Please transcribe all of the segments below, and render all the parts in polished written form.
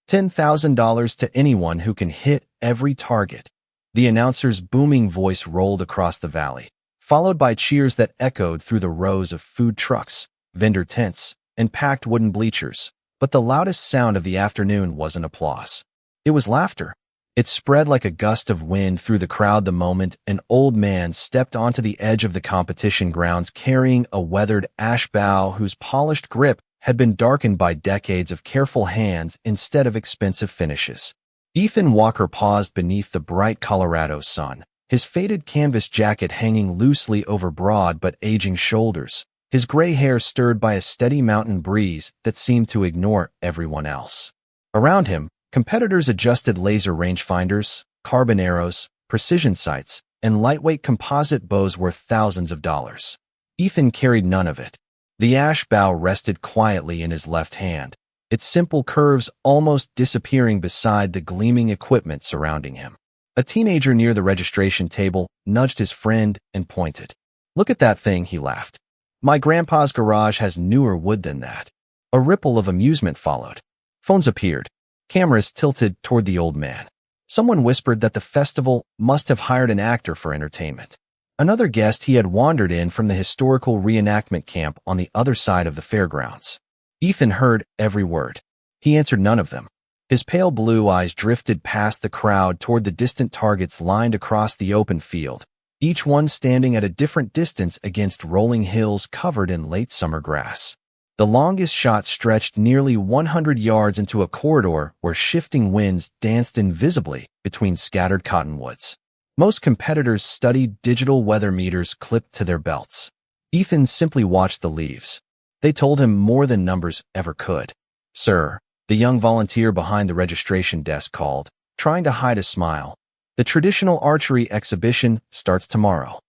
$10,000 to anyone who can hit every target. The announcer's booming voice rolled across the valley, followed by cheers that echoed through the rows of food trucks, vendor tents, and packed wooden bleachers. But the loudest sound of the afternoon wasn't applause. It was laughter. It spread like a gust of wind through the crowd the moment an old man stepped onto the edge of the competition grounds carrying a weathered ash bough whose polished grip had been darkened by decades of careful hands instead of expensive finishes. Ethan Walker paused beneath the bright Colorado sun, his faded canvas jacket hanging loosely over broad but aging shoulders, his gray hair stirred by a steady mountain breeze that seemed to ignore everyone else. Around him, competitors adjusted laser rangefinders, carbon arrows, precision sights, and lightweight composite bows worth thousands of dollars. Ethan carried none of it. The ash bough rested quietly in his left hand, its simple curves almost disappearing beside the gleaming equipment surrounding him. A teenager near the registration table nudged his friend and pointed. "Look at that thing," he laughed. "My grandpa's garage has newer wood than that." A ripple of amusement followed. Phones appeared, cameras tilted toward the old man. Someone whispered that the festival must have hired an actor for entertainment. Another guessed he had wandered in from the historical reenactment camp on the other side of the fairgrounds. Ethan heard every word. He answered none of them. His pale blue eyes drifted past the crowd toward the distant targets lined across the open field, each one standing at a different distance against rolling hills covered in late summer grass. The longest shot stretched nearly 100 yards into a corridor where shifting winds danced invisibly between scattered cottonwoods. Most competitors studied digital weather meters clipped to their belts. Ethan simply watched the leaves. They told him more than numbers ever could. "Sir," the young volunteer behind the registration desk called, trying to hide a smile. "The traditional archery exhibition starts tomorrow."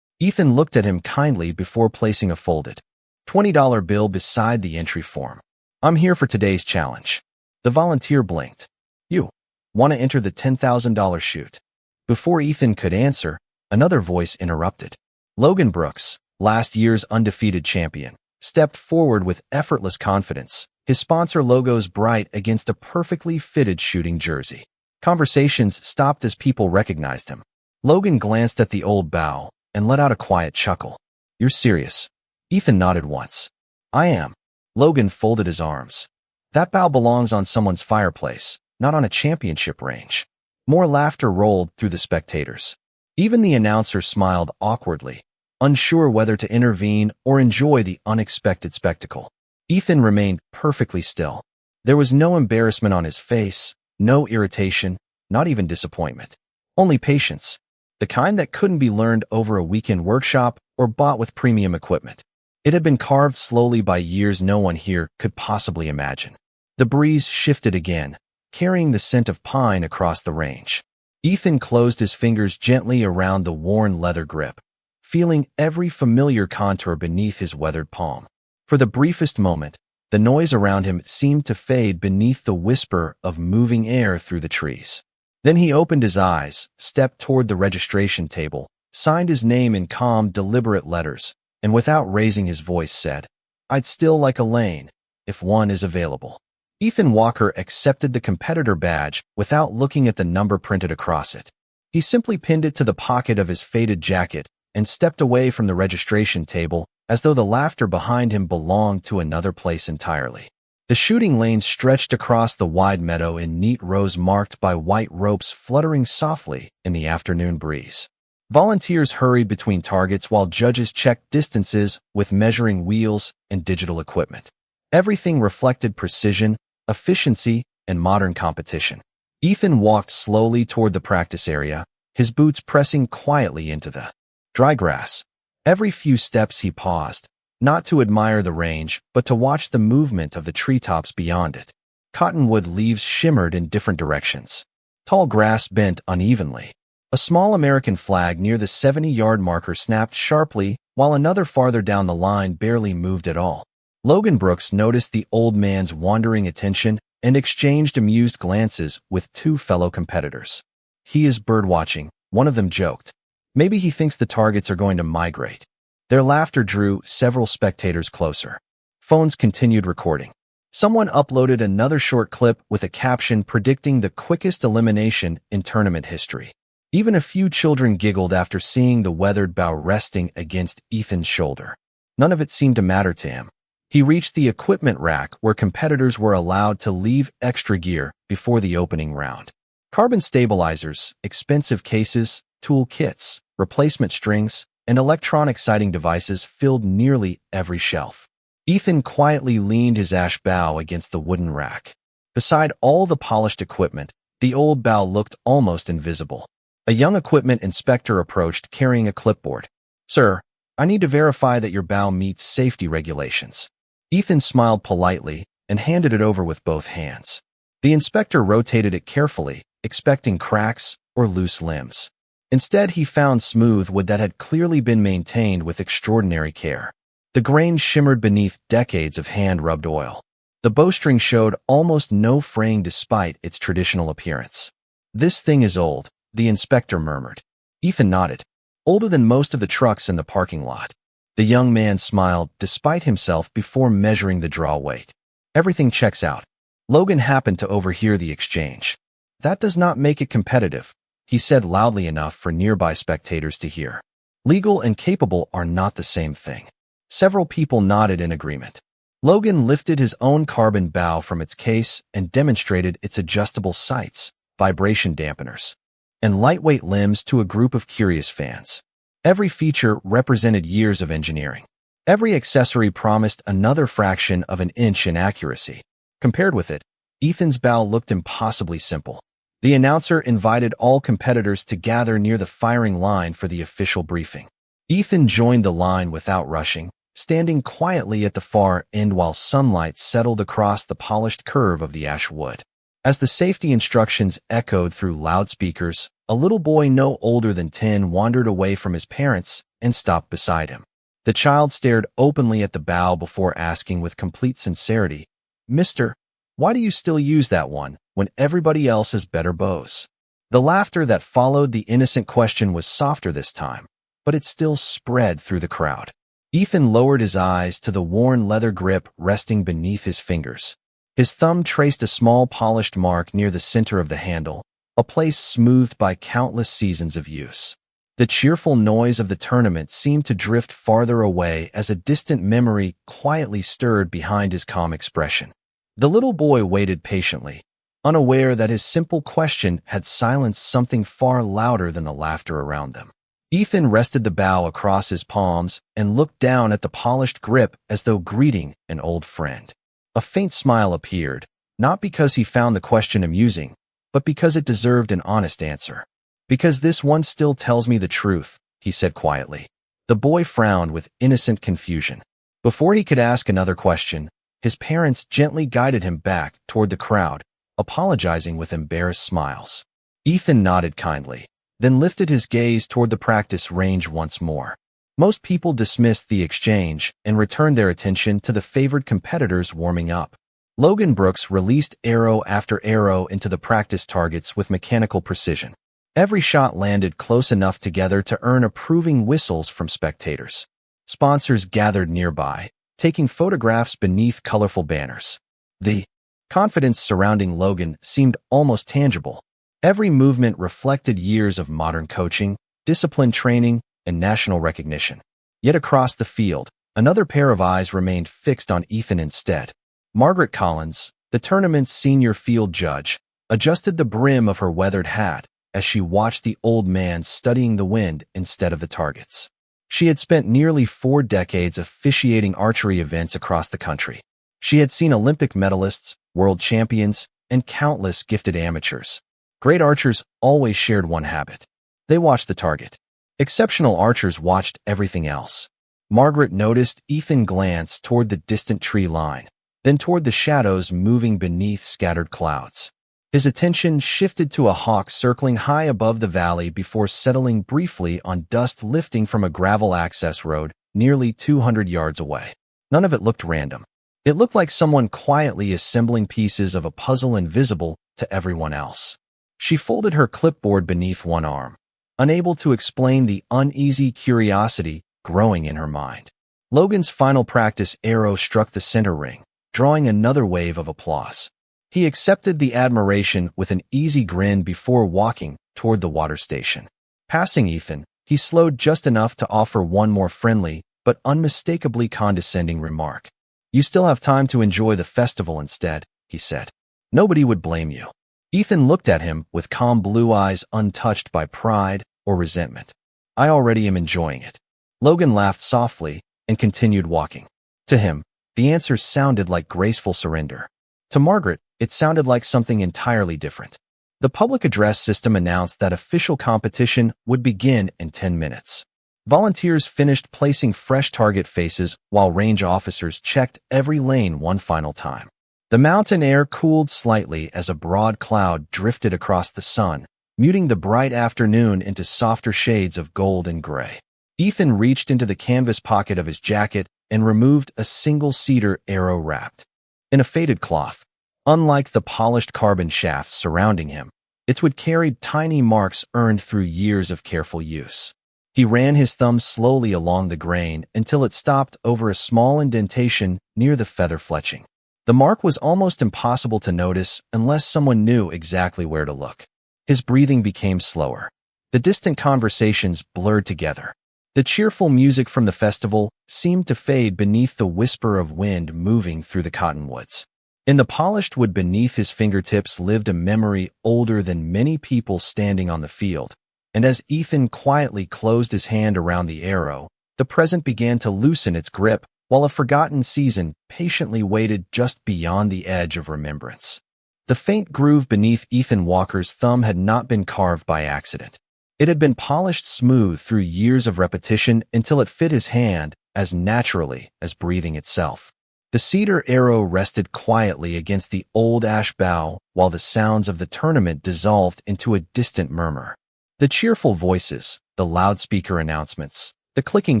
Ethan looked at him kindly before placing a folded $20 bill beside the entry form. "I'm here for today's challenge." The volunteer blinked. "You want to enter the $10,000 shoot?" Before Ethan could answer, another voice interrupted. Logan Brooks, last year's undefeated champion, stepped forward with effortless confidence, his sponsor logos bright against a perfectly fitted shooting jersey. Conversations stopped as people recognized him. Logan glanced at the old bow and let out a quiet chuckle. "You're serious?" Ethan nodded once. "I am." Logan folded his arms. "That bow belongs on someone's fireplace, not on a championship range." More laughter rolled through the spectators. Even the announcer smiled awkwardly, unsure whether to intervene or enjoy the unexpected spectacle. Ethan remained perfectly still. There was no embarrassment on his face, no irritation, not even disappointment. Only patience, the kind that couldn't be learned over a weekend workshop or bought with premium equipment. It had been carved slowly by years no one here could possibly imagine. The breeze shifted again, carrying the scent of pine across the range. Ethan closed his fingers gently around the worn leather grip, feeling every familiar contour beneath his weathered palm. For the briefest moment, the noise around him seemed to fade beneath the whisper of moving air through the trees. Then he opened his eyes, stepped toward the registration table, signed his name in calm, deliberate letters, and without raising his voice said, "I'd still like a lane, if one is available." Ethan Walker accepted the competitor badge without looking at the number printed across it. He simply pinned it to the pocket of his faded jacket and stepped away from the registration table as though the laughter behind him belonged to another place entirely. The shooting lanes stretched across the wide meadow in neat rows marked by white ropes fluttering softly in the afternoon breeze. Volunteers hurried between targets while judges checked distances with measuring wheels and digital equipment. Everything reflected precision, efficiency, and modern competition. Ethan walked slowly toward the practice area, his boots pressing quietly into the dry grass. Every few steps he paused, not to admire the range, but to watch the movement of the treetops beyond it. Cottonwood leaves shimmered in different directions. Tall grass bent unevenly. A small American flag near the 70-yard marker snapped sharply, while another farther down the line barely moved at all. Logan Brooks noticed the old man's wandering attention and exchanged amused glances with two fellow competitors. "He is birdwatching," one of them joked. "Maybe he thinks the targets are going to migrate." Their laughter drew several spectators closer. Phones continued recording. Someone uploaded another short clip with a caption predicting the quickest elimination in tournament history. Even a few children giggled after seeing the weathered bow resting against Ethan's shoulder. None of it seemed to matter to him. He reached the equipment rack where competitors were allowed to leave extra gear before the opening round. Carbon stabilizers, expensive cases, tool kits, replacement strings, and electronic sighting devices filled nearly every shelf. Ethan quietly leaned his ash bow against the wooden rack. Beside all the polished equipment, the old bow looked almost invisible. A young equipment inspector approached carrying a clipboard. "Sir, I need to verify that your bow meets safety regulations." Ethan smiled politely and handed it over with both hands. The inspector rotated it carefully, expecting cracks or loose limbs. Instead, he found smooth wood that had clearly been maintained with extraordinary care. The grain shimmered beneath decades of hand-rubbed oil. The bowstring showed almost no fraying despite its traditional appearance. "This thing is old," the inspector murmured. Ethan nodded. "Older than most of the trucks in the parking lot." The young man smiled despite himself before measuring the draw weight. "Everything checks out." Logan happened to overhear the exchange. "That does not make it competitive," he said loudly enough for nearby spectators to hear. "Legal and capable are not the same thing." Several people nodded in agreement. Logan lifted his own carbon bow from its case and demonstrated its adjustable sights, vibration dampeners, and lightweight limbs to a group of curious fans. Every feature represented years of engineering. Every accessory promised another fraction of an inch in accuracy. Compared with it, Ethan's bow looked impossibly simple. The announcer invited all competitors to gather near the firing line for the official briefing. Ethan joined the line without rushing, standing quietly at the far end while sunlight settled across the polished curve of the ash wood. As the safety instructions echoed through loudspeakers, a little boy no older than 10 wandered away from his parents and stopped beside him. The child stared openly at the bow before asking with complete sincerity, "Mister, why do you still use that one when everybody else has better bows?" The laughter that followed the innocent question was softer this time, but it still spread through the crowd. Ethan lowered his eyes to the worn leather grip resting beneath his fingers. His thumb traced a small polished mark near the center of the handle, a place smoothed by countless seasons of use. The cheerful noise of the tournament seemed to drift farther away as a distant memory quietly stirred behind his calm expression. The little boy waited patiently, unaware that his simple question had silenced something far louder than the laughter around them. Ethan rested the bow across his palms and looked down at the polished grip as though greeting an old friend. A faint smile appeared, not because he found the question amusing, but because it deserved an honest answer. "Because this one still tells me the truth," he said quietly. The boy frowned with innocent confusion. Before he could ask another question, his parents gently guided him back toward the crowd, apologizing with embarrassed smiles. Ethan nodded kindly, then lifted his gaze toward the practice range once more. Most people dismissed the exchange and returned their attention to the favored competitors warming up. Logan Brooks released arrow after arrow into the practice targets with mechanical precision. Every shot landed close enough together to earn approving whistles from spectators. Sponsors gathered nearby, taking photographs beneath colorful banners. The confidence surrounding Logan seemed almost tangible. Every movement reflected years of modern coaching, disciplined training, and national recognition. Yet across the field, another pair of eyes remained fixed on Ethan instead. Margaret Collins, the tournament's senior field judge, adjusted the brim of her weathered hat as she watched the old man studying the wind instead of the targets. She had spent nearly 4 decades officiating archery events across the country. She had seen Olympic medalists, world champions, and countless gifted amateurs. Great archers always shared one habit. They watched the target. Exceptional archers watched everything else. Margaret noticed Ethan glance toward the distant tree line, then toward the shadows moving beneath scattered clouds. His attention shifted to a hawk circling high above the valley before settling briefly on dust lifting from a gravel access road nearly 200 yards away. None of it looked random. It looked like someone quietly assembling pieces of a puzzle invisible to everyone else. She folded her clipboard beneath one arm, unable to explain the uneasy curiosity growing in her mind. Logan's final practice arrow struck the center ring, drawing another wave of applause. He accepted the admiration with an easy grin before walking toward the water station. Passing Ethan, he slowed just enough to offer one more friendly but unmistakably condescending remark. "You still have time to enjoy the festival instead," he said. "Nobody would blame you." Ethan looked at him with calm blue eyes untouched by pride or resentment. "I already am enjoying it." Logan laughed softly and continued walking. To him, the answer sounded like graceful surrender. To Margaret, it sounded like something entirely different. The public address system announced that official competition would begin in 10 minutes. Volunteers finished placing fresh target faces while range officers checked every lane one final time. The mountain air cooled slightly as a broad cloud drifted across the sun, muting the bright afternoon into softer shades of gold and gray. Ethan reached into the canvas pocket of his jacket and removed a single cedar arrow wrapped in a faded cloth. Unlike the polished carbon shafts surrounding him, its wood carried tiny marks earned through years of careful use. He ran his thumb slowly along the grain until it stopped over a small indentation near the feather fletching. The mark was almost impossible to notice unless someone knew exactly where to look. His breathing became slower. The distant conversations blurred together. The cheerful music from the festival seemed to fade beneath the whisper of wind moving through the cottonwoods. In the polished wood beneath his fingertips lived a memory older than many people standing on the field, and as Ethan quietly closed his hand around the arrow, the present began to loosen its grip, while a forgotten season patiently waited just beyond the edge of remembrance. The faint groove beneath Ethan Walker's thumb had not been carved by accident. It had been polished smooth through years of repetition until it fit his hand as naturally as breathing itself. The cedar arrow rested quietly against the old ash bough while the sounds of the tournament dissolved into a distant murmur. The cheerful voices, the loudspeaker announcements, the clicking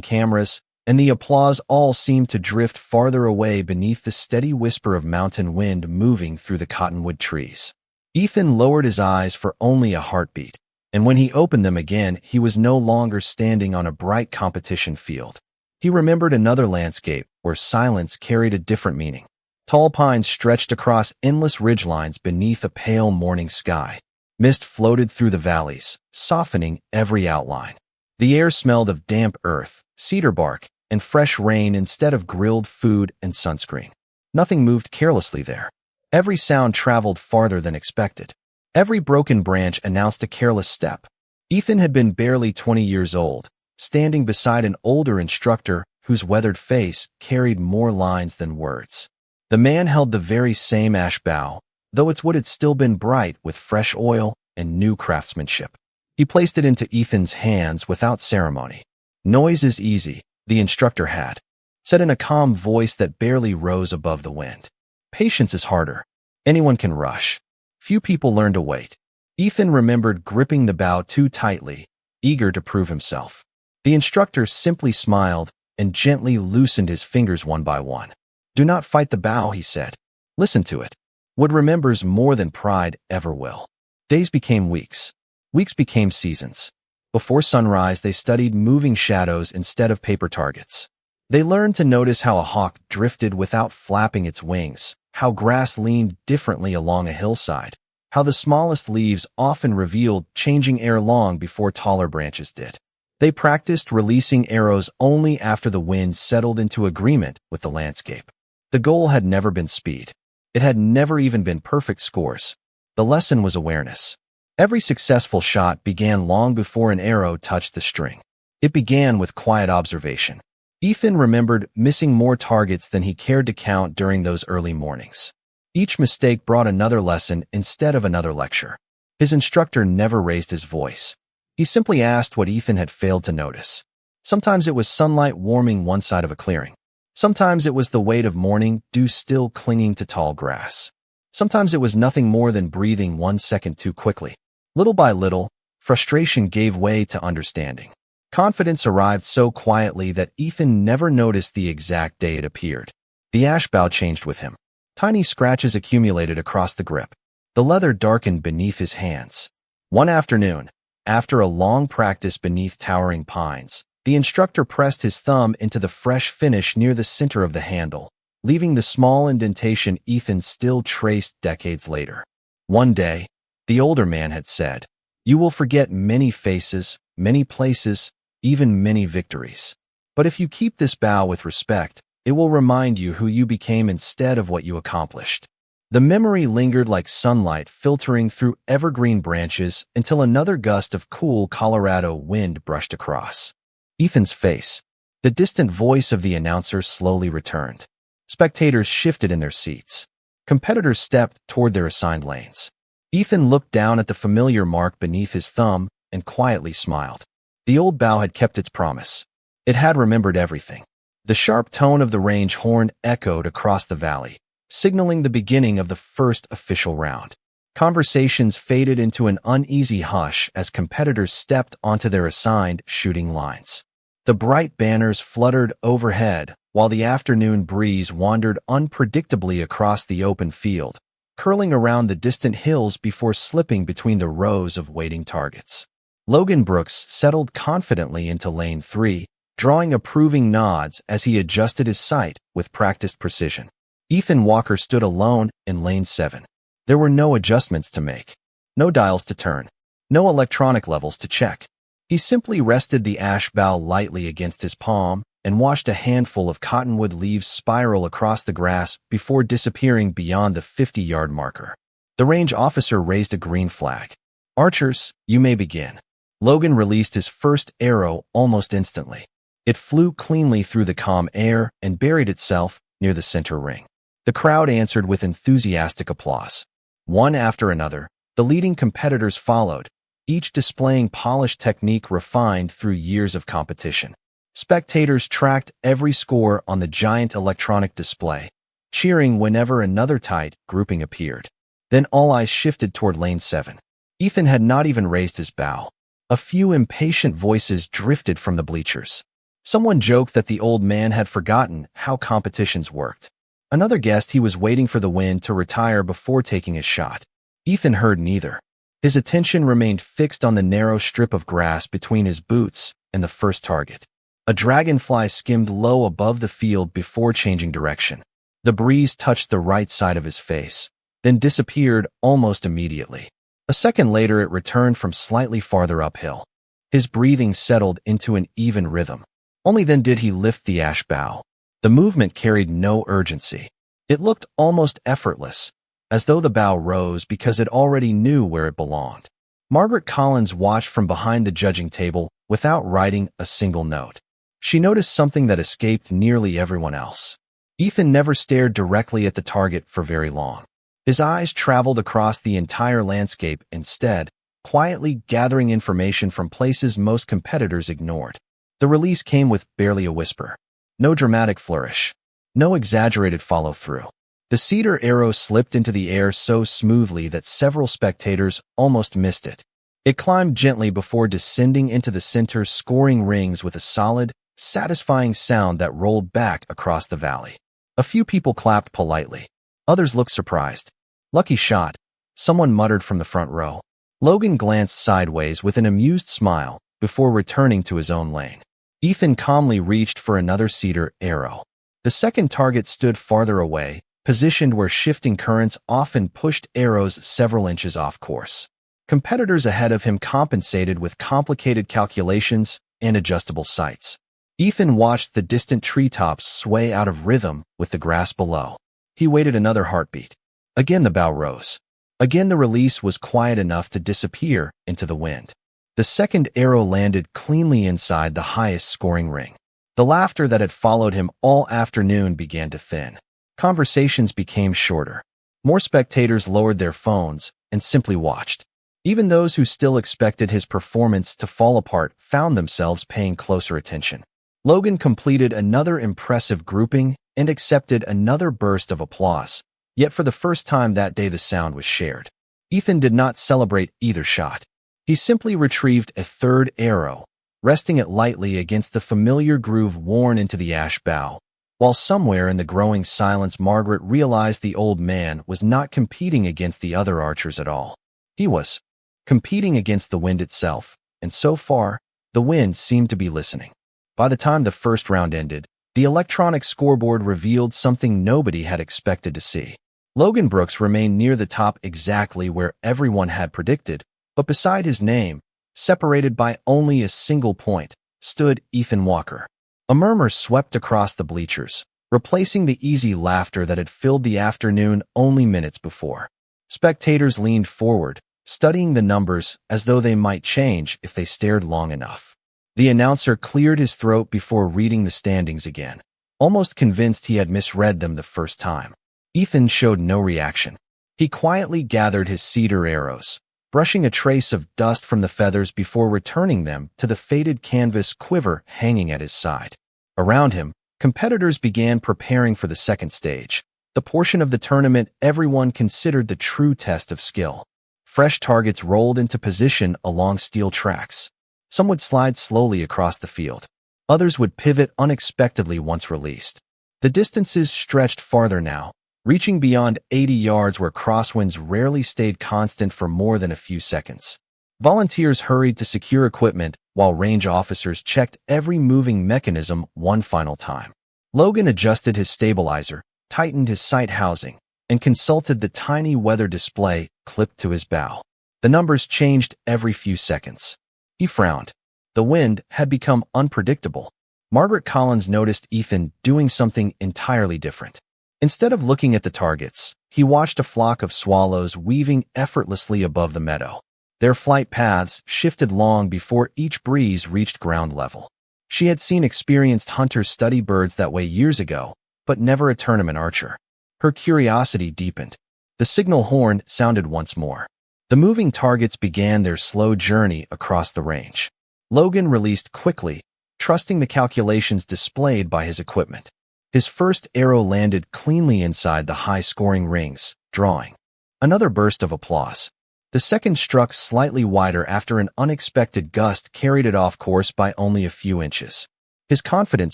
cameras, and the applause all seemed to drift farther away beneath the steady whisper of mountain wind moving through the cottonwood trees. Ethan lowered his eyes for only a heartbeat, and when he opened them again, he was no longer standing on a bright competition field. He remembered another landscape where silence carried a different meaning. Tall pines stretched across endless ridgelines beneath a pale morning sky. Mist floated through the valleys, softening every outline. The air smelled of damp earth, cedar bark, and fresh rain instead of grilled food and sunscreen. Nothing moved carelessly there. Every sound traveled farther than expected. Every broken branch announced a careless step. Ethan had been barely 20 years old, standing beside an older instructor whose weathered face carried more lines than words. The man held the very same ash bough, though its wood had still been bright with fresh oil and new craftsmanship. He placed it into Ethan's hands without ceremony. "Noise is easy," the instructor had said in a calm voice that barely rose above the wind. "Patience is harder. Anyone can rush. Few people learn to wait." Ethan remembered gripping the bough too tightly, eager to prove himself. The instructor simply smiled and gently loosened his fingers one by one. "Do not fight the bough," he said. "Listen to it. Wood remembers more than pride ever will." Days became weeks. Weeks became seasons. Before sunrise, they studied moving shadows instead of paper targets. They learned to notice how a hawk drifted without flapping its wings, how grass leaned differently along a hillside, how the smallest leaves often revealed changing air long before taller branches did. They practiced releasing arrows only after the wind settled into agreement with the landscape. The goal had never been speed. It had never even been perfect scores. The lesson was awareness. Every successful shot began long before an arrow touched the string. It began with quiet observation. Ethan remembered missing more targets than he cared to count during those early mornings. Each mistake brought another lesson instead of another lecture. His instructor never raised his voice. He simply asked what Ethan had failed to notice. Sometimes it was sunlight warming one side of a clearing. Sometimes it was the weight of morning dew still clinging to tall grass. Sometimes it was nothing more than breathing 1 second too quickly. Little by little, frustration gave way to understanding. Confidence arrived so quietly that Ethan never noticed the exact day it appeared. The ash bough changed with him. Tiny scratches accumulated across the grip. The leather darkened beneath his hands. One afternoon, after a long practice beneath towering pines, the instructor pressed his thumb into the fresh finish near the center of the handle. leaving the small indentation Ethan still traced decades later. One day, the older man had said, "You will forget many faces, many places, even many victories. But if you keep this bow with respect, it will remind you who you became instead of what you accomplished." The memory lingered like sunlight filtering through evergreen branches until another gust of cool Colorado wind brushed across Ethan's face. The distant voice of the announcer slowly returned. Spectators shifted in their seats. Competitors stepped toward their assigned lanes. Ethan looked down at the familiar mark beneath his thumb and quietly smiled. The old bow had kept its promise. It had remembered everything. The sharp tone of the range horn echoed across the valley, signaling the beginning of the first official round. Conversations faded into an uneasy hush as competitors stepped onto their assigned shooting lines. The bright banners fluttered overhead, while the afternoon breeze wandered unpredictably across the open field, curling around the distant hills before slipping between the rows of waiting targets. Logan Brooks settled confidently into lane 3, drawing approving nods as he adjusted his sight with practiced precision. Ethan Walker stood alone in lane 7. There were no adjustments to make, no dials to turn, no electronic levels to check. He simply rested the ash bow lightly against his palm and watched a handful of cottonwood leaves spiral across the grass before disappearing beyond the 50-yard marker. The range officer raised a green flag. "Archers, you may begin." Logan released his first arrow almost instantly. It flew cleanly through the calm air and buried itself near the center ring. The crowd answered with enthusiastic applause. One after another, the leading competitors followed, each displaying polished technique refined through years of competition. Spectators tracked every score on the giant electronic display, cheering whenever another tight grouping appeared. Then all eyes shifted toward lane 7. Ethan had not even raised his bow. A few impatient voices drifted from the bleachers. Someone joked that the old man had forgotten how competitions worked. Another guessed he was waiting for the wind to retire before taking his shot. Ethan heard neither. His attention remained fixed on the narrow strip of grass between his boots and the first target. A dragonfly skimmed low above the field before changing direction. The breeze touched the right side of his face, then disappeared almost immediately. A second later, it returned from slightly farther uphill. His breathing settled into an even rhythm. Only then did he lift the ash bow. The movement carried no urgency. It looked almost effortless, as though the bow rose because it already knew where it belonged. Margaret Collins watched from behind the judging table without writing a single note. She noticed something that escaped nearly everyone else. Ethan never stared directly at the target for very long. His eyes traveled across the entire landscape instead, quietly gathering information from places most competitors ignored. The release came with barely a whisper. No dramatic flourish. No exaggerated follow-through. The cedar arrow slipped into the air so smoothly that several spectators almost missed it. It climbed gently before descending into the center, scoring rings with a solid, satisfying sound that rolled back across the valley. A few people clapped politely. Others looked surprised. "Lucky shot," someone muttered from the front row. Logan glanced sideways with an amused smile before returning to his own lane. Ethan calmly reached for another cedar arrow. The second target stood farther away, positioned where shifting currents often pushed arrows several inches off course. Competitors ahead of him compensated with complicated calculations and adjustable sights. Ethan watched the distant treetops sway out of rhythm with the grass below. He waited another heartbeat. Again the bow rose. Again the release was quiet enough to disappear into the wind. The second arrow landed cleanly inside the highest scoring ring. The laughter that had followed him all afternoon began to thin. Conversations became shorter. More spectators lowered their phones and simply watched. Even those who still expected his performance to fall apart found themselves paying closer attention. Logan completed another impressive grouping and accepted another burst of applause, yet for the first time that day the sound was shared. Ethan did not celebrate either shot. He simply retrieved a third arrow, resting it lightly against the familiar groove worn into the ash bough, while somewhere in the growing silence Margaret realized the old man was not competing against the other archers at all. He was competing against the wind itself, and so far, the wind seemed to be listening. By the time the first round ended, The electronic scoreboard revealed something nobody had expected to see. Logan Brooks remained near the top exactly where everyone had predicted, but beside his name, separated by only a single point, stood Ethan Walker. A murmur swept across the bleachers, replacing the easy laughter that had filled the afternoon only minutes before. Spectators leaned forward, studying the numbers as though they might change if they stared long enough. The announcer cleared his throat before reading the standings again, almost convinced he had misread them the first time. Ethan showed no reaction. He quietly gathered his cedar arrows, brushing a trace of dust from the feathers before returning them to the faded canvas quiver hanging at his side. Around him, competitors began preparing for the second stage, the portion of the tournament everyone considered the true test of skill. Fresh targets rolled into position along steel tracks. Some would slide slowly across the field. Others would pivot unexpectedly once released. The distances stretched farther now, reaching beyond 80 yards where crosswinds rarely stayed constant for more than a few seconds. Volunteers hurried to secure equipment while range officers checked every moving mechanism one final time. Logan adjusted his stabilizer, tightened his sight housing, and consulted the tiny weather display clipped to his bow. The numbers changed every few seconds. He frowned. The wind had become unpredictable. Margaret Collins noticed Ethan doing something entirely different. Instead of looking at the targets, he watched a flock of swallows weaving effortlessly above the meadow. Their flight paths shifted long before each breeze reached ground level. She had seen experienced hunters study birds that way years ago, but never a tournament archer. Her curiosity deepened. The signal horn sounded once more. The moving targets began their slow journey across the range. Logan released quickly, trusting the calculations displayed by his equipment. His first arrow landed cleanly inside the high-scoring rings, drawing. Another burst of applause. The second struck slightly wider after an unexpected gust carried it off course by only a few inches. His confident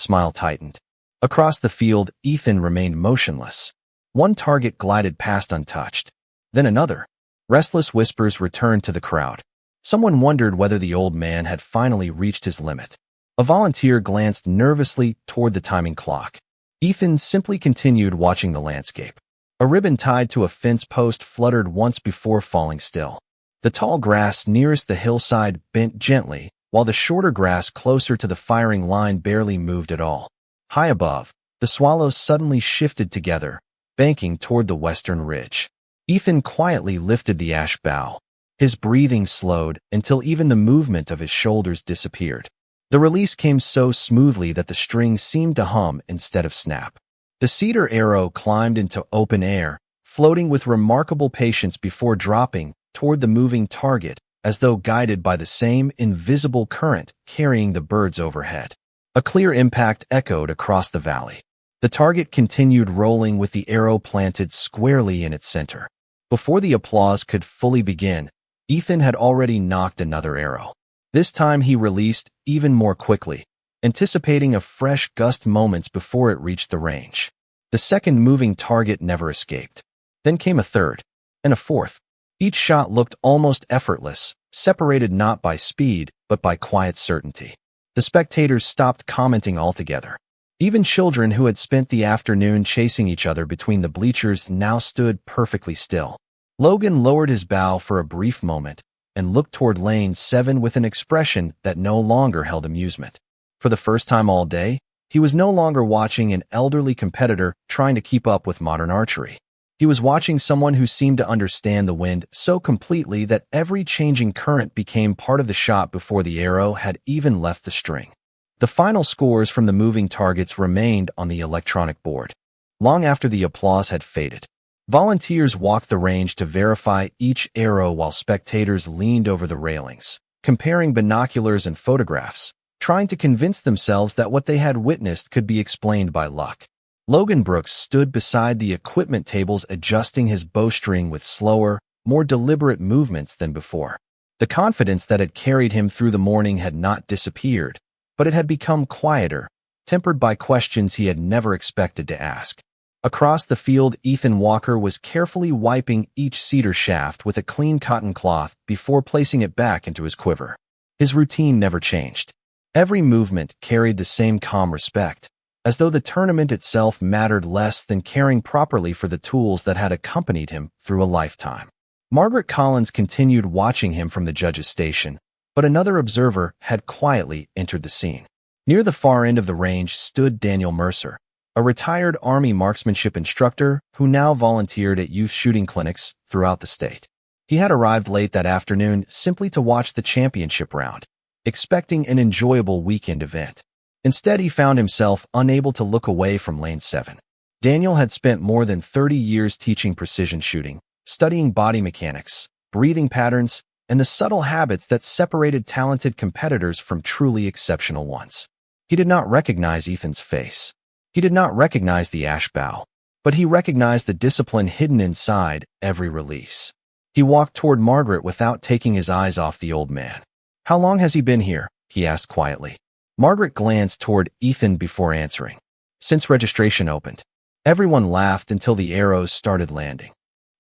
smile tightened. Across the field, Ethan remained motionless. One target glided past untouched. Then another. Restless whispers returned to the crowd. Someone wondered whether the old man had finally reached his limit. A volunteer glanced nervously toward the timing clock. Ethan simply continued watching the landscape. A ribbon tied to a fence post fluttered once before falling still. The tall grass nearest the hillside bent gently, while the shorter grass closer to the firing line barely moved at all. High above, the swallows suddenly shifted together, banking toward the western ridge. Ethan quietly lifted the ash bough. His breathing slowed until even the movement of his shoulders disappeared. The release came so smoothly that the string seemed to hum instead of snap. The cedar arrow climbed into open air, floating with remarkable patience before dropping toward the moving target, as though guided by the same invisible current carrying the birds overhead. A clear impact echoed across the valley. The target continued rolling with the arrow planted squarely in its center. Before the applause could fully begin, Ethan had already knocked another arrow. This time he released even more quickly, anticipating a fresh gust moments before it reached the range. The second moving target never escaped. Then came a third, and a fourth. Each shot looked almost effortless, separated not by speed, but by quiet certainty. The spectators stopped commenting altogether. Even children who had spent the afternoon chasing each other between the bleachers now stood perfectly still. Logan lowered his bow for a brief moment and looked toward Lane 7 with an expression that no longer held amusement. For the first time all day, he was no longer watching an elderly competitor trying to keep up with modern archery. He was watching someone who seemed to understand the wind so completely that every changing current became part of the shot before the arrow had even left the string. The final scores from the moving targets remained on the electronic board. Long after the applause had faded, volunteers walked the range to verify each arrow while spectators leaned over the railings, comparing binoculars and photographs, trying to convince themselves that what they had witnessed could be explained by luck. Logan Brooks stood beside the equipment tables adjusting his bowstring with slower, more deliberate movements than before. The confidence that had carried him through the morning had not disappeared, but it had become quieter, tempered by questions he had never expected to ask. Across the field, Ethan Walker was carefully wiping each cedar shaft with a clean cotton cloth before placing it back into his quiver. His routine never changed. Every movement carried the same calm respect. as though the tournament itself mattered less than caring properly for the tools that had accompanied him through a lifetime. Margaret Collins continued watching him from the judge's station, but another observer had quietly entered the scene. Near the far end of the range stood Daniel Mercer, a retired Army marksmanship instructor who now volunteered at youth shooting clinics throughout the state. He had arrived late that afternoon simply to watch the championship round, expecting an enjoyable weekend event. Instead, he found himself unable to look away from Lane 7. Daniel had spent more than 30 years teaching precision shooting, studying body mechanics, breathing patterns, and the subtle habits that separated talented competitors from truly exceptional ones. He did not recognize Ethan's face. He did not recognize the ash bow, but he recognized the discipline hidden inside every release. He walked toward Margaret without taking his eyes off the old man. "How long has he been here?" he asked quietly. Margaret glanced toward Ethan before answering. "Since registration opened." Everyone laughed until the arrows started landing.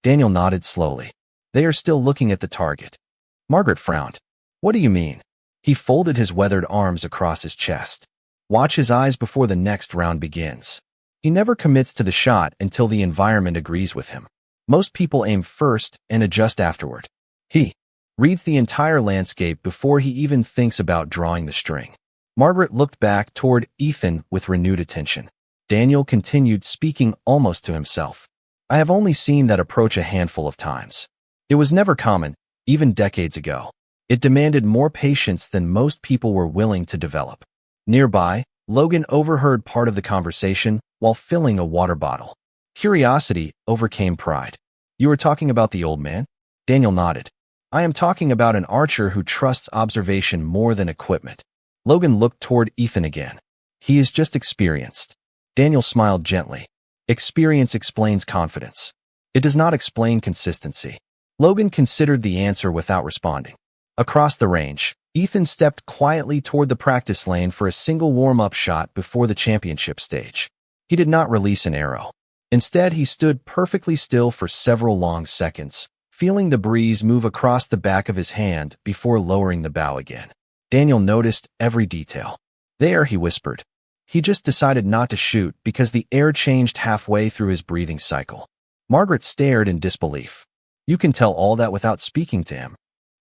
Daniel nodded slowly. "They are still looking at the target." Margaret frowned. "What do you mean?" He folded his weathered arms across his chest. "Watch his eyes before the next round begins." He never commits to the shot until the environment agrees with him. Most people aim first and adjust afterward. He reads the entire landscape before he even thinks about drawing the string. Margaret looked back toward Ethan with renewed attention. Daniel continued, speaking almost to himself. "I have only seen that approach a handful of times. It was never common, even decades ago. It demanded more patience than most people were willing to develop." Nearby, Logan overheard part of the conversation while filling a water bottle. Curiosity overcame pride. "You were talking about the old man?" Daniel nodded. "I am talking about an archer who trusts observation more than equipment." Logan looked toward Ethan again. "He is just experienced." Daniel smiled gently. "Experience explains confidence. It does not explain consistency." Logan considered the answer without responding. Across the range, Ethan stepped quietly toward the practice lane for a single warm-up shot before the championship stage. He did not release an arrow. Instead, he stood perfectly still for several long seconds, feeling the breeze move across the back of his hand before lowering the bow again. Daniel noticed every detail. "There," he whispered. He just decided not to shoot because the air changed halfway through his breathing cycle. Margaret stared in disbelief. "You can tell all that without speaking to him."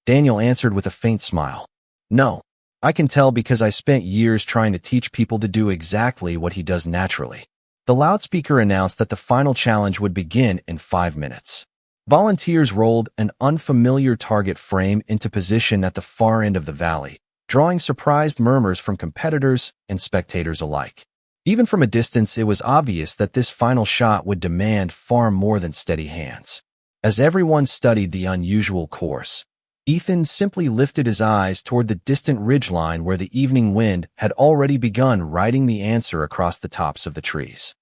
Daniel answered with a faint smile. "No, I can tell because I spent years trying to teach people to do exactly what he does naturally." The loudspeaker announced that the final challenge would begin in 5 minutes. Volunteers rolled an unfamiliar target frame into position at the far end of the valley, drawing surprised murmurs from competitors and spectators alike. Even from a distance, it was obvious that this final shot would demand far more than steady hands. As everyone studied the unusual course, Ethan simply lifted his eyes toward the distant ridgeline where the evening wind had already begun writing the answer across the tops of the trees.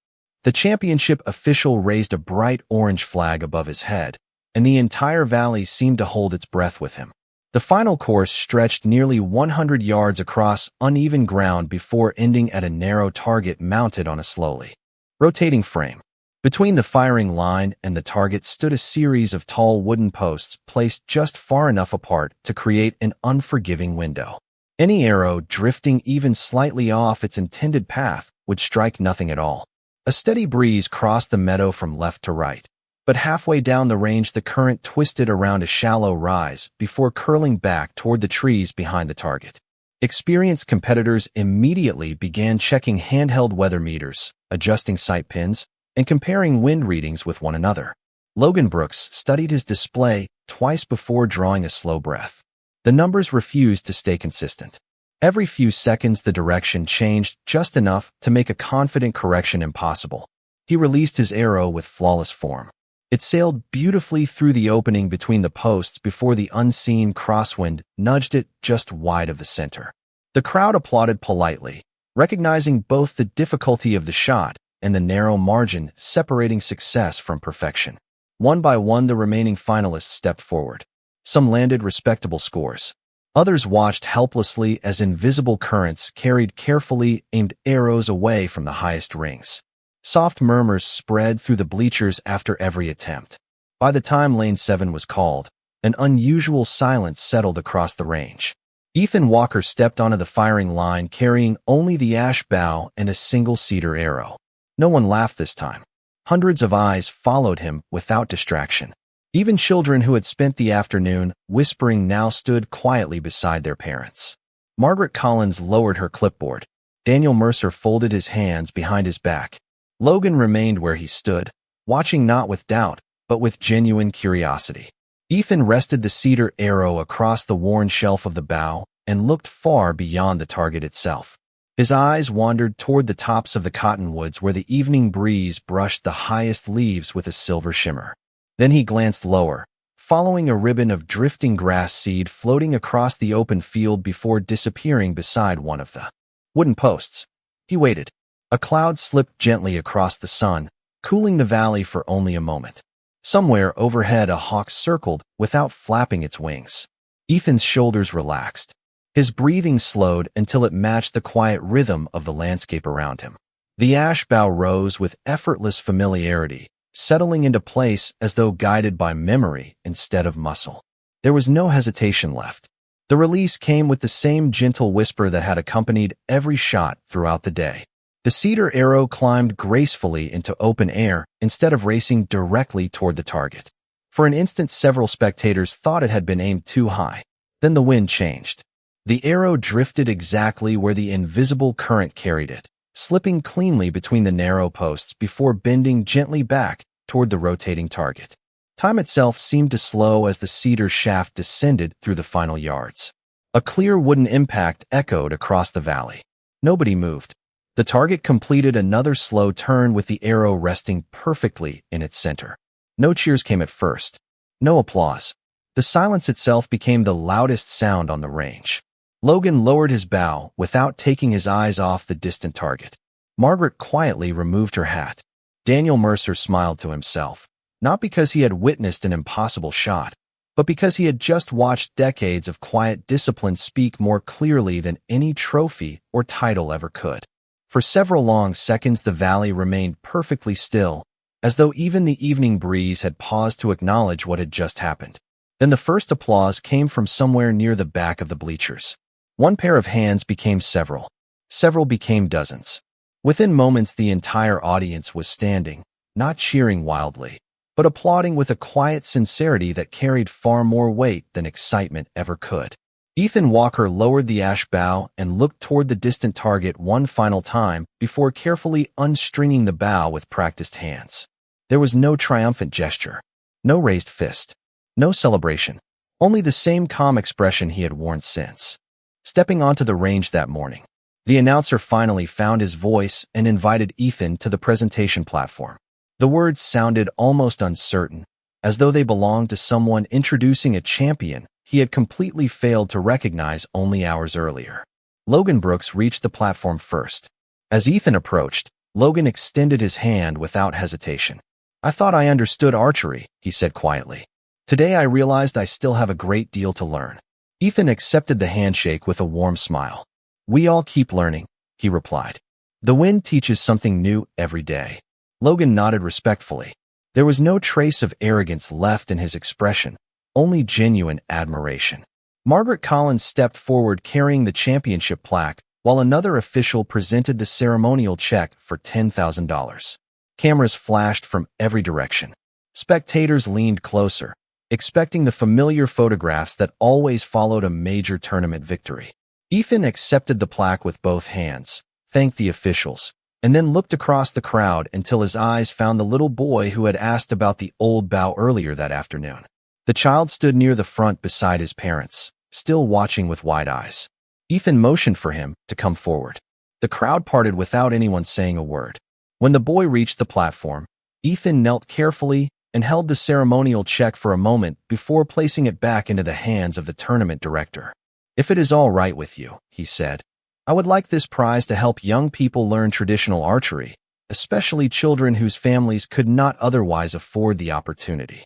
The championship official raised a bright orange flag above his head, and the entire valley seemed to hold its breath with him. The final course stretched nearly 100 yards across uneven ground before ending at a narrow target mounted on a slowly rotating frame. Between the firing line and the target stood a series of tall wooden posts placed just far enough apart to create an unforgiving window. Any arrow drifting even slightly off its intended path would strike nothing at all. A steady breeze crossed the meadow from left to right, but halfway down the range the current twisted around a shallow rise before curling back toward the trees behind the target. Experienced competitors immediately began checking handheld weather meters, adjusting sight pins, and comparing wind readings with one another. Logan Brooks studied his display twice before drawing a slow breath. The numbers refused to stay consistent. Every few seconds the direction changed just enough to make a confident correction impossible. He released his arrow with flawless form. It sailed beautifully through the opening between the posts before the unseen crosswind nudged it just wide of the center. The crowd applauded politely, recognizing both the difficulty of the shot and the narrow margin separating success from perfection. One by one, the remaining finalists stepped forward. Some landed respectable scores. Others watched helplessly as invisible currents carried carefully aimed arrows away from the highest rings. Soft murmurs spread through the bleachers after every attempt. By the time Lane 7 was called, an unusual silence settled across the range. Ethan Walker stepped onto the firing line carrying only the ash bow and a single cedar arrow. No one laughed this time. Hundreds of eyes followed him without distraction. Even children who had spent the afternoon whispering now stood quietly beside their parents. Margaret Collins lowered her clipboard. Daniel Mercer folded his hands behind his back. Logan remained where he stood, watching not with doubt, but with genuine curiosity. Ethan rested the cedar arrow across the worn shelf of the bow and looked far beyond the target itself. His eyes wandered toward the tops of the cottonwoods where the evening breeze brushed the highest leaves with a silver shimmer. Then he glanced lower, following a ribbon of drifting grass seed floating across the open field before disappearing beside one of the wooden posts. He waited. A cloud slipped gently across the sun, cooling the valley for only a moment. Somewhere overhead a hawk circled without flapping its wings. Ethan's shoulders relaxed. His breathing slowed until it matched the quiet rhythm of the landscape around him. The ash bough rose with effortless familiarity, settling into place as though guided by memory instead of muscle. There was no hesitation left. The release came with the same gentle whisper that had accompanied every shot throughout the day. The cedar arrow climbed gracefully into open air instead of racing directly toward the target. For an instant, several spectators thought it had been aimed too high. Then the wind changed. The arrow drifted exactly where the invisible current carried it, slipping cleanly between the narrow posts before bending gently back toward the rotating target. Time itself seemed to slow as the cedar shaft descended through the final yards. A clear wooden impact echoed across the valley. Nobody moved. The target completed another slow turn with the arrow resting perfectly in its center. No cheers came at first. No applause. The silence itself became the loudest sound on the range. Logan lowered his bow without taking his eyes off the distant target. Margaret quietly removed her hat. Daniel Mercer smiled to himself, not because he had witnessed an impossible shot, but because he had just watched decades of quiet discipline speak more clearly than any trophy or title ever could. For several long seconds the valley remained perfectly still, as though even the evening breeze had paused to acknowledge what had just happened. Then the first applause came from somewhere near the back of the bleachers. One pair of hands became several. Several became dozens. Within moments the entire audience was standing, not cheering wildly, but applauding with a quiet sincerity that carried far more weight than excitement ever could. Ethan Walker lowered the ash bow and looked toward the distant target one final time before carefully unstringing the bow with practiced hands. There was no triumphant gesture, no raised fist, no celebration, only the same calm expression he had worn since. Stepping onto the range that morning, the announcer finally found his voice and invited Ethan to the presentation platform. The words sounded almost uncertain, as though they belonged to someone introducing a champion he had completely failed to recognize only hours earlier. Logan Brooks reached the platform first. As Ethan approached, Logan extended his hand without hesitation. "I thought I understood archery," he said quietly. "Today I realized I still have a great deal to learn." Ethan accepted the handshake with a warm smile. "We all keep learning," he replied. "The wind teaches something new every day." Logan nodded respectfully. There was no trace of arrogance left in his expression, only genuine admiration. Margaret Collins stepped forward carrying the championship plaque, while another official presented the ceremonial check for $10,000. Cameras flashed from every direction. Spectators leaned closer, expecting the familiar photographs that always followed a major tournament victory. Ethan accepted the plaque with both hands, thanked the officials, and then looked across the crowd until his eyes found the little boy who had asked about the old bow earlier that afternoon. The child stood near the front beside his parents, still watching with wide eyes. Ethan motioned for him to come forward. The crowd parted without anyone saying a word. When the boy reached the platform, Ethan knelt carefully and held the ceremonial check for a moment before placing it back into the hands of the tournament director. "If it is all right with you," he said, "I would like this prize to help young people learn traditional archery, especially children whose families could not otherwise afford the opportunity."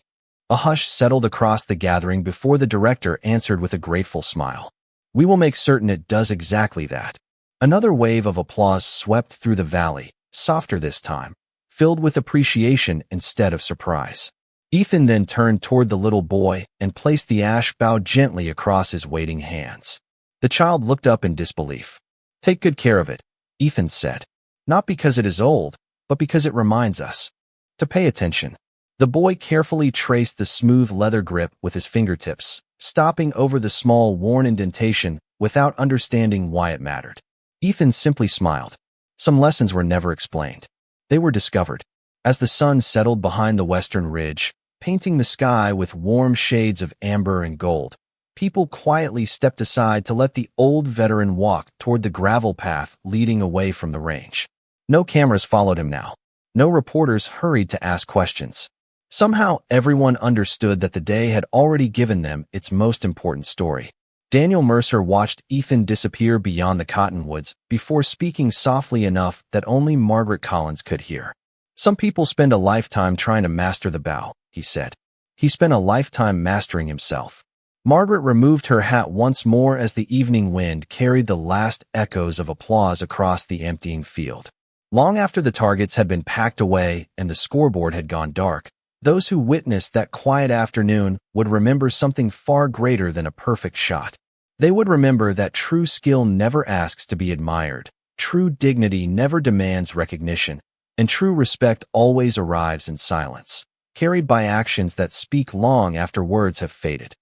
A hush settled across the gathering before the director answered with a grateful smile. "We will make certain it does exactly that." Another wave of applause swept through the valley, softer this time, filled with appreciation instead of surprise. Ethan then turned toward the little boy and placed the ash bough gently across his waiting hands. The child looked up in disbelief. Take good care of it, Ethan said. Not because it is old, but because it reminds us to pay attention. The boy carefully traced the smooth leather grip with his fingertips, stopping over the small worn indentation without understanding why it mattered. Ethan simply smiled. Some lessons were never explained. They were discovered. As the sun settled behind the western ridge, painting the sky with warm shades of amber and gold, people quietly stepped aside to let the old veteran walk toward the gravel path leading away from the range. No cameras followed him now. No reporters hurried to ask questions. Somehow, everyone understood that the day had already given them its most important story. Daniel Mercer watched Ethan disappear beyond the cottonwoods before speaking softly enough that only Margaret Collins could hear. Some people spend a lifetime trying to master the bow, he said. He spent a lifetime mastering himself. Margaret removed her hat once more as the evening wind carried the last echoes of applause across the emptying field. Long after the targets had been packed away and the scoreboard had gone dark, those who witnessed that quiet afternoon would remember something far greater than a perfect shot. They would remember that true skill never asks to be admired, true dignity never demands recognition, and true respect always arrives in silence, carried by actions that speak long after words have faded.